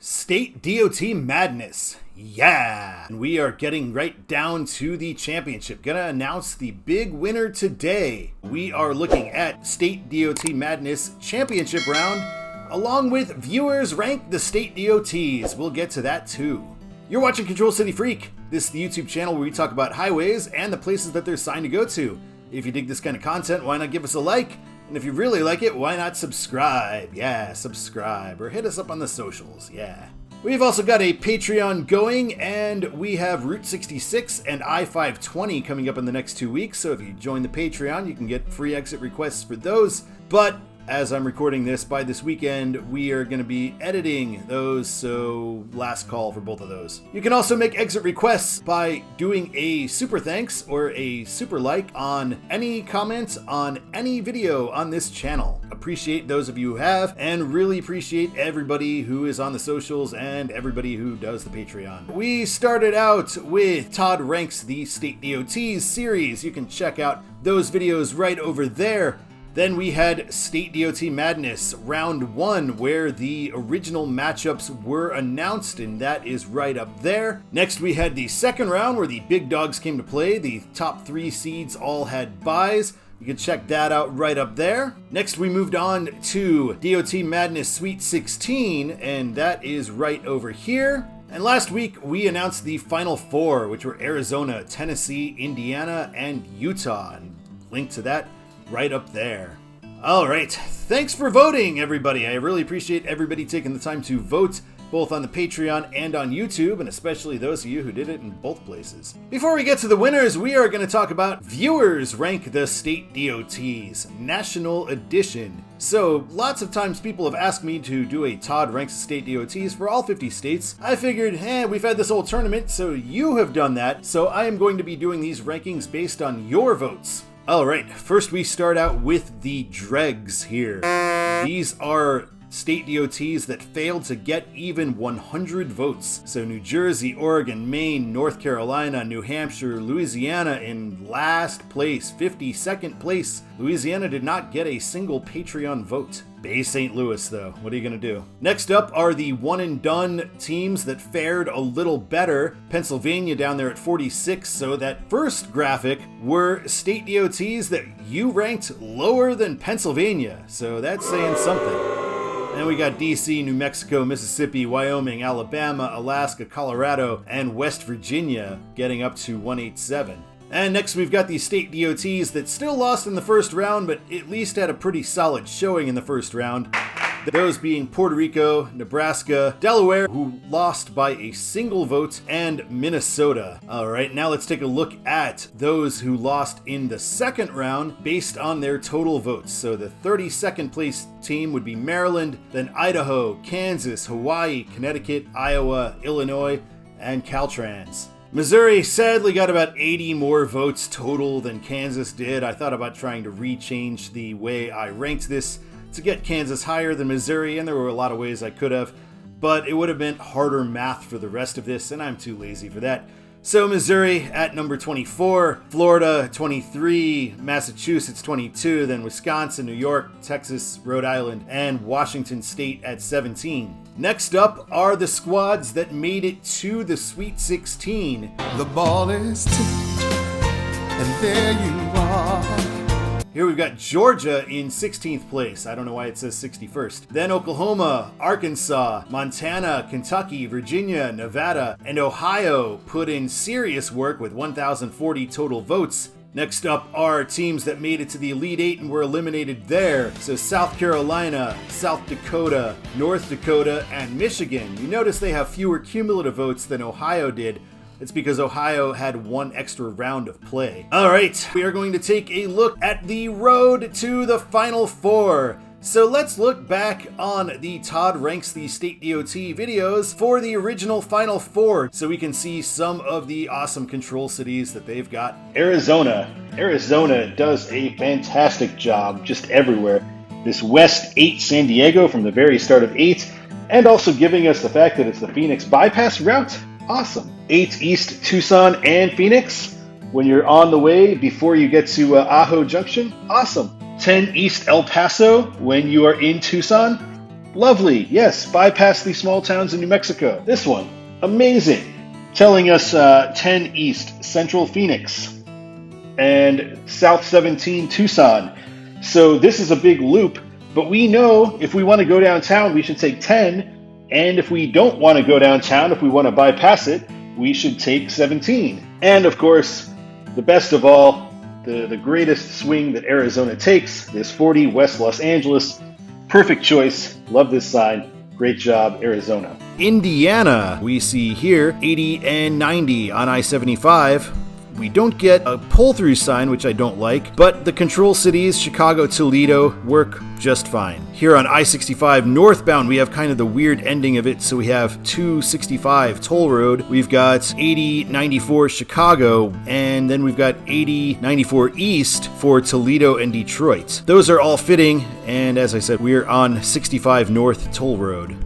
State DOT madness. Yeah! And we are getting right down to the championship. Gonna announce the big winner today. We are looking at State DOT Madness Championship round, along with viewers rank the state DOTs. We'll get to that too. You're watching Control City Freak. This is the YouTube channel where we talk about highways and the places that they're signed to go to. If you dig this kind of content, why not give us a like? And if you really like it, why not subscribe? Yeah, subscribe. Or hit us up on the socials. Yeah. We've also got a Patreon going, and we have Route 66 and I-520 coming up in the next 2 weeks. So if you join the Patreon, you can get free exit requests for those. But as I'm recording this, by this weekend, we are going to be editing those, so last call for both of those. You can also make exit requests by doing a super thanks or a super like on any comments on any video on this channel. Appreciate those of you who have, and really appreciate everybody who is on the socials and everybody who does the Patreon. We started out with Todd Ranks, the State DOTs series. You can check out those videos right over there. Then we had State DOT Madness Round 1, where the original matchups were announced, and that is right up there. Next we had the second round, where the big dogs came to play. The top 3 seeds all had byes. You can check that out right up there. Next we moved on to DOT Madness Sweet 16, and that is right over here. And last week we announced the Final 4, which were Arizona, Tennessee, Indiana, and Utah. And link to that right up there. All right, thanks for voting, everybody. I really appreciate everybody taking the time to vote, both on the Patreon and on YouTube, and especially those of you who did it in both places. Before we get to the winners, we are going to talk about Viewers Rank the State DOTs, National Edition. So, lots of times people have asked me to do a Todd Ranks the State DOTs for all 50 states. I figured, we've had this whole tournament, so you have done that, so I am going to be doing these rankings based on your votes. Alright, first we start out with the dregs here. These are state DOTs that failed to get even 100 votes. So New Jersey, Oregon, Maine, North Carolina, New Hampshire, Louisiana in last place, 52nd place. Louisiana did not get a single Patreon vote. Bay St. Louis though, what are you gonna do? Next up are the one and done teams that fared a little better. Pennsylvania down there at 46, so that first graphic were state DOTs that you ranked lower than Pennsylvania, so that's saying something. And we got DC, New Mexico, Mississippi, Wyoming, Alabama, Alaska, Colorado, and West Virginia getting up to 187. And next we've got the state DOTs that still lost in the first round, but at least had a pretty solid showing in the first round. Those being Puerto Rico, Nebraska, Delaware, who lost by a single vote, and Minnesota. Alright, now let's take a look at those who lost in the second round based on their total votes. So the 32nd place team would be Maryland, then Idaho, Kansas, Hawaii, Connecticut, Iowa, Illinois, and Caltrans. Missouri sadly got about 80 more votes total than Kansas did. I thought about trying to rechange the way I ranked this to get Kansas higher than Missouri, and there were a lot of ways I could have, but it would have meant harder math for the rest of this, and I'm too lazy for that. So Missouri at number 24, Florida 23, Massachusetts 22, then Wisconsin, New York, Texas, Rhode Island, and Washington State at 17. Next up are the squads that made it to the Sweet 16. The ball is tipped, and there you are. Here we've got Georgia in 16th place. I don't know why it says 61st. Then Oklahoma, Arkansas, Montana, Kentucky, Virginia, Nevada, and Ohio put in serious work with 1,040 total votes. Next up are teams that made it to the Elite 8 and were eliminated there. So South Carolina, South Dakota, North Dakota, and Michigan. You notice they have fewer cumulative votes than Ohio did. It's because Ohio had one extra round of play. Alright, we are going to take a look at the road to the Final 4. So let's look back on the Todd Ranks the State DOT videos for the original Final 4 so we can see some of the awesome control cities that they've got. Arizona does a fantastic job just everywhere. This West 8 San Diego from the very start of 8, and also giving us the fact that it's the Phoenix bypass route. Awesome. 8 East Tucson and Phoenix when you're on the way before you get to Ajo Junction. Awesome. 10 East El Paso when you are in Tucson. Lovely, yes, bypass the small towns in New Mexico. This one, amazing. Telling us 10 East, Central Phoenix, and South 17, Tucson. So this is a big loop, but we know if we want to go downtown, we should take 10, and if we don't want to go downtown, if we want to bypass it, we should take 17. And of course, the best of all, the greatest swing that Arizona takes, this 40 West Los Angeles. Perfect choice. Love this sign. Great job, Arizona. Indiana, we see here 80 and 90 on I-75. We don't get a pull-through sign, which I don't like, but the control cities, Chicago, Toledo, work just fine. Here on I-65 northbound, we have kind of the weird ending of it, so we have 265 toll road, we've got 80-94 Chicago, and then we've got 80-94 east for Toledo and Detroit. Those are all fitting, and as I said, we're on 65 north toll road.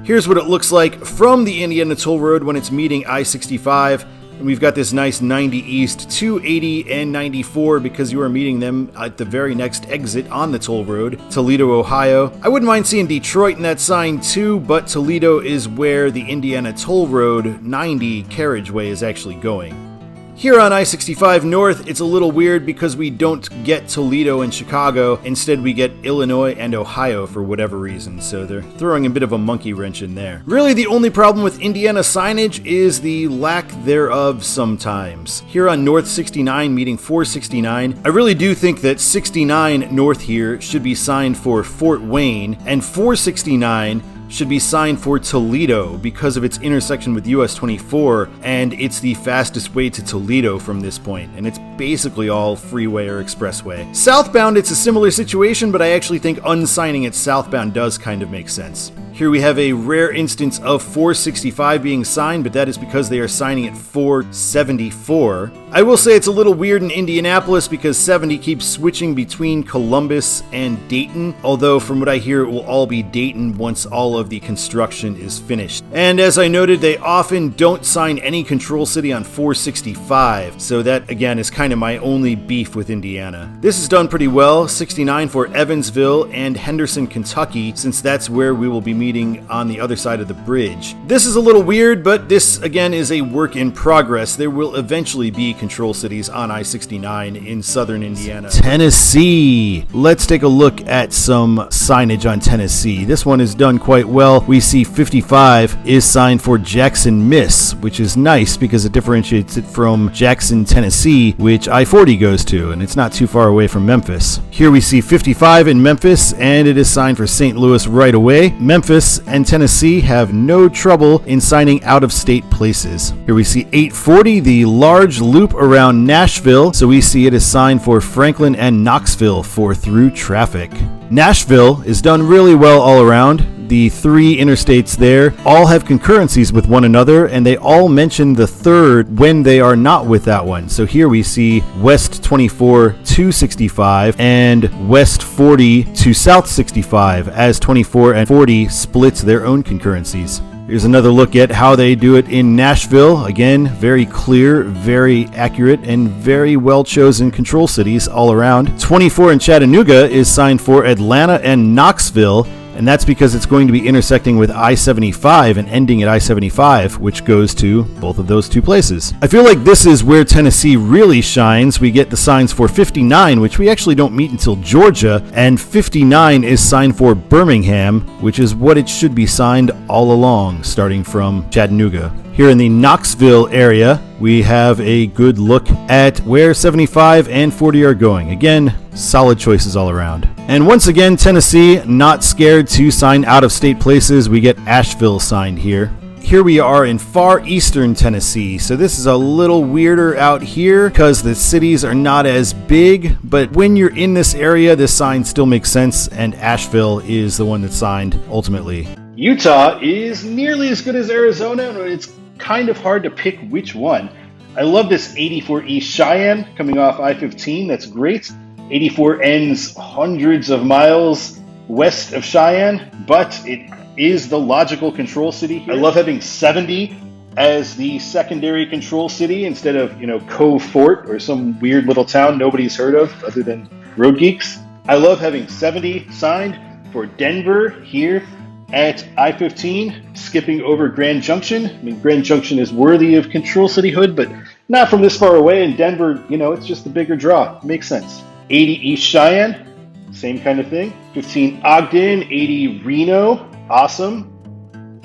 Here's what it looks like from the Indiana toll road when it's meeting I-65. And we've got this nice 90 east, 280 and 94 because you are meeting them at the very next exit on the toll road, Toledo, Ohio. I wouldn't mind seeing Detroit in that sign too, but Toledo is where the Indiana toll road 90 carriageway is actually going. Here on I-65 North, it's a little weird because we don't get Toledo and Chicago. Instead, we get Illinois and Ohio for whatever reason, so they're throwing a bit of a monkey wrench in there. Really, the only problem with Indiana signage is the lack thereof sometimes. Here on North 69 meeting 469, I really do think that 69 North here should be signed for Fort Wayne, and 469 should be signed for Toledo because of its intersection with US 24, and it's the fastest way to Toledo from this point, and it's basically all freeway or expressway. Southbound, it's a similar situation, but I actually think unsigning it southbound does kind of make sense. Here we have a rare instance of 465 being signed, but that is because they are signing it 474. I will say it's a little weird in Indianapolis because 70 keeps switching between Columbus and Dayton, although from what I hear it will all be Dayton once all of the construction is finished. And as I noted, they often don't sign any control city on 465, so that again is kind of my only beef with Indiana. This is done pretty well, 69 for Evansville and Henderson, Kentucky, since that's where we will be meeting on the other side of the bridge. This is a little weird, but this again is a work in progress. There will eventually be control cities on I-69 in southern Indiana. Tennessee. Let's take a look at some signage on Tennessee. This one is done quite well. We see 55 is signed for Jackson, Miss, which is nice because it differentiates it from Jackson, Tennessee, which I-40 goes to, and it's not too far away from Memphis. Here we see 55 in Memphis, and it is signed for St. Louis right away. Memphis and Tennessee have no trouble in signing out-of-state places. Here we see 840, the large loop around Nashville, so we see it is signed for Franklin and Knoxville for through traffic. Nashville is done really well all around. The three interstates there all have concurrencies with one another, and they all mention the third when they are not with that one. So here we see West 24 to 65 and West 40 to South 65 as 24 and 40 splits their own concurrencies. Here's another look at how they do it in Nashville. Again, very clear, very accurate, and very well chosen control cities all around. 24 in Chattanooga is signed for Atlanta and Knoxville, and that's because it's going to be intersecting with I-75 and ending at I-75, which goes to both of those two places. I feel like this is where Tennessee really shines. We get the signs for 59, which we actually don't meet until Georgia, and 59 is signed for Birmingham, which is what it should be signed all along, starting from Chattanooga. Here in the Knoxville area, we have a good look at where 75 and 40 are going. Again, solid choices all around. And once again, Tennessee, not scared to sign out-of-state places. We get Asheville signed here. Here we are in far eastern Tennessee, so this is a little weirder out here because the cities are not as big, but when you're in this area, this sign still makes sense, and Asheville is the one that's signed ultimately. Utah is nearly as good as Arizona, and it's kind of hard to pick which one. I love this 84 East Cheyenne coming off I-15. That's great. 84 ends hundreds of miles west of Cheyenne, but it is the logical control city here. I love having 70 as the secondary control city instead of, Cove Fort or some weird little town nobody's heard of other than road geeks. I love having 70 signed for Denver here At I-15, skipping over Grand Junction. I mean, Grand Junction is worthy of Control City Hood, but not from this far away. In Denver, it's just a bigger draw. Makes sense. 80 East Cheyenne, same kind of thing. 15 Ogden, 80 Reno, awesome.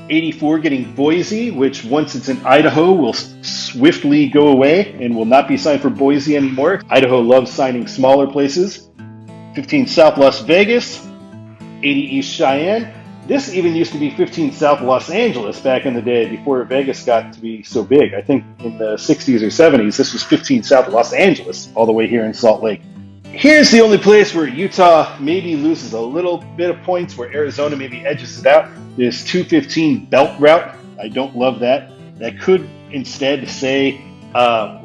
84 getting Boise, which once it's in Idaho will swiftly go away and will not be signed for Boise anymore. Idaho loves signing smaller places. 15 South Las Vegas, 80 East Cheyenne. This even used to be 15 South Los Angeles back in the day before Vegas got to be so big. I think in the 60s or 70s, this was 15 South Los Angeles all the way here in Salt Lake. Here's the only place where Utah maybe loses a little bit of points, where Arizona maybe edges it out. This 215 belt route. I don't love that. That could instead say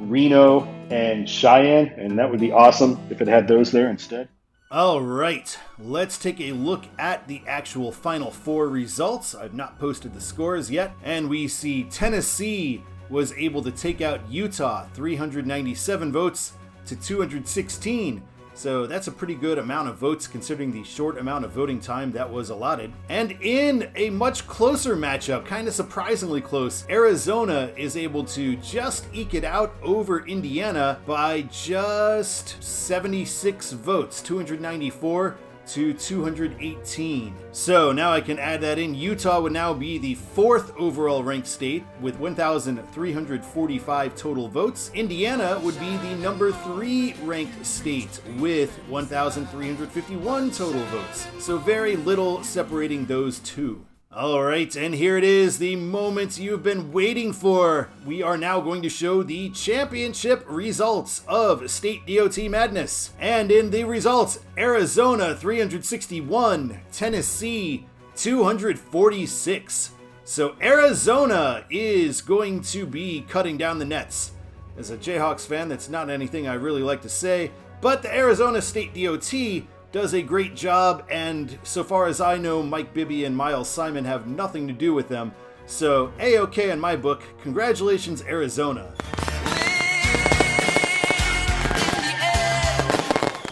Reno and Cheyenne, and that would be awesome if it had those there instead. All right, let's take a look at the actual Final Four results. I've not posted the scores yet, and we see Tennessee was able to take out Utah 397 votes to 216. So that's a pretty good amount of votes considering the short amount of voting time that was allotted. And in a much closer matchup, kind of surprisingly close, Arizona is able to just eke it out over Indiana by just 76 votes, 294 to 218. So now I can add that in. Utah would now be the 4th overall ranked state with 1,345 total votes. Indiana would be the number 3 ranked state with 1,351 total votes. So very little separating those two. All right, and here it is, the moment you've been waiting for. We are now going to show the championship results of State DOT Madness. And in the results, Arizona 361, Tennessee 246. So Arizona is going to be cutting down the nets. As a Jayhawks fan, that's not anything I really like to say, but the Arizona State DOT does a great job, and so far as I know, Mike Bibby and Miles Simon have nothing to do with them. So A-OK in my book. Congratulations, Arizona.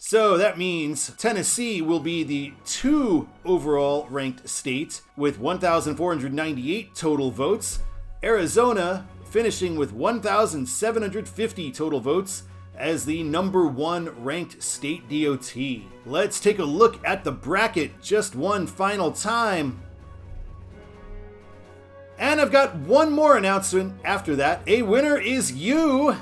So that means Tennessee will be the 2 overall ranked state with 1,498 total votes. Arizona finishing with 1,750 total votes as the number 1 ranked state DOT. Let's take a look at the bracket just one final time. And I've got one more announcement after that. A winner is you,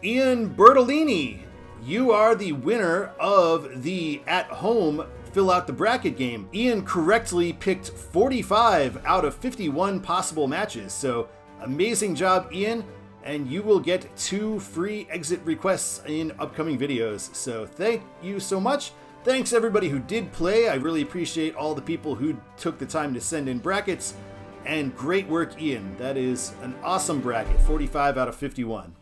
Ian Bertolini. You are the winner of the at-home fill out the bracket game. Ian correctly picked 45 out of 51 possible matches. So amazing job, Ian. And you will get 2 free exit requests in upcoming videos. So thank you so much. Thanks everybody who did play. I really appreciate all the people who took the time to send in brackets. And great work, Ian. That is an awesome bracket, 45 out of 51.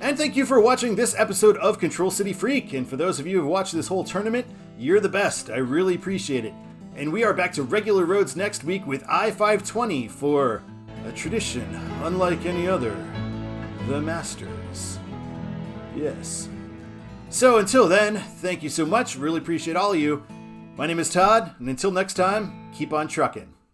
And thank you for watching this episode of Control City Freak. And for those of you who have watched this whole tournament, you're the best. I really appreciate it. And we are back to regular roads next week with I-520 for a tradition unlike any other. The Masters. Yes. So until then, thank you so much. Really appreciate all of you. My name is Todd, and until next time, keep on trucking.